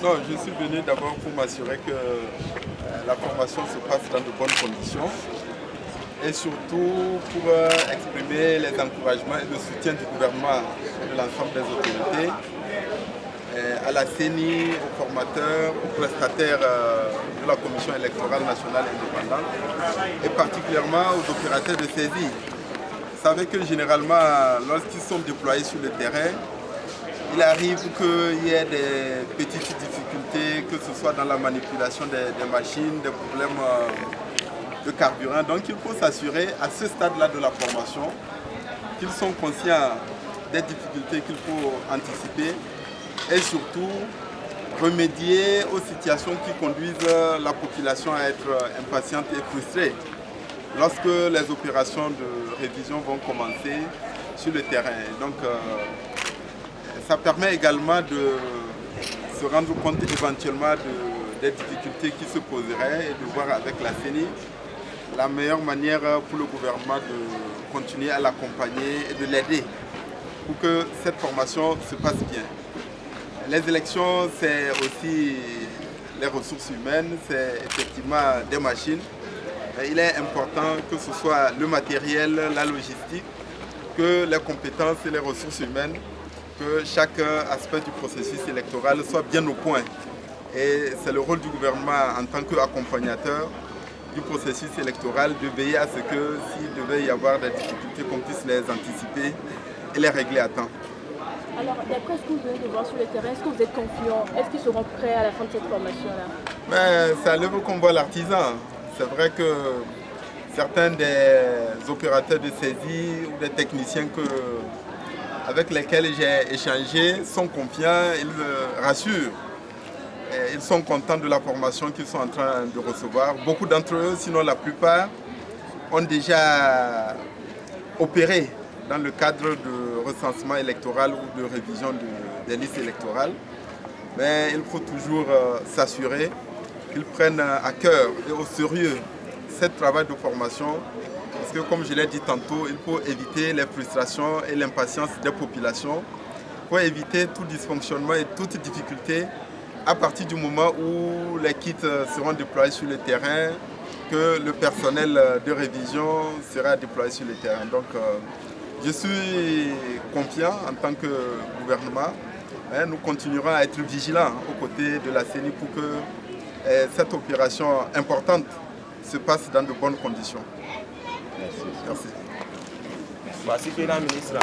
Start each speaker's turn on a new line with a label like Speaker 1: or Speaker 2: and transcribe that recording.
Speaker 1: Non, je suis venu d'abord pour m'assurer que la formation se passe dans de bonnes conditions et surtout pour exprimer les encouragements et le soutien du gouvernement et de l'ensemble des autorités à la CENI, aux formateurs, aux prestataires de la Commission électorale nationale indépendante et particulièrement aux opérateurs de saisie. Vous savez que généralement, lorsqu'ils sont déployés sur le terrain, il arrive qu'il y ait des petites difficultés, que ce soit dans la manipulation des machines, des problèmes de carburant. Donc il faut s'assurer à ce stade-là de la formation qu'ils sont conscients des difficultés qu'il faut anticiper et surtout remédier aux situations qui conduisent la population à être impatiente et frustrée lorsque les opérations de révision vont commencer sur le terrain. Donc, ça permet également de se rendre compte éventuellement des difficultés qui se poseraient et de voir avec la CENI la meilleure manière pour le gouvernement de continuer à l'accompagner et de l'aider pour que cette formation se passe bien. Les élections, c'est aussi les ressources humaines, c'est effectivement des machines. Il est important que ce soit le matériel, la logistique, que les compétences et les ressources humaines, que chaque aspect du processus électoral soit bien au point. Et c'est le rôle du gouvernement en tant qu'accompagnateur du processus électoral de veiller à ce que s'il devait y avoir des difficultés, qu'on puisse les anticiper et les régler à temps.
Speaker 2: Alors, d'après ce que vous venez de voir sur le terrain, est-ce que vous êtes confiant? Est-ce qu'ils seront prêts à la fin de cette formation-là?
Speaker 1: Mais c'est à l'œuvre qu'on voit l'artisan. C'est vrai que certains des opérateurs de saisie ou des techniciens avec lesquels j'ai échangé sont confiants, ils rassurent. Et ils sont contents de la formation qu'ils sont en train de recevoir. Beaucoup d'entre eux, sinon la plupart, ont déjà opéré dans le cadre de recensement électoral ou de révision des listes électorales. Mais il faut toujours s'assurer qu'ils prennent à cœur et au sérieux ce travail de formation. Parce que comme je l'ai dit tantôt, il faut éviter les frustrations et l'impatience des populations. Il faut éviter tout dysfonctionnement et toute difficulté à partir du moment où les kits seront déployés sur le terrain, que le personnel de révision sera déployé sur le terrain. Donc je suis confiant en tant que gouvernement. Nous continuerons à être vigilants aux côtés de la CENI pour que cette opération importante se passe dans de bonnes conditions. Merci.
Speaker 3: Merci. Voici que la ministre là.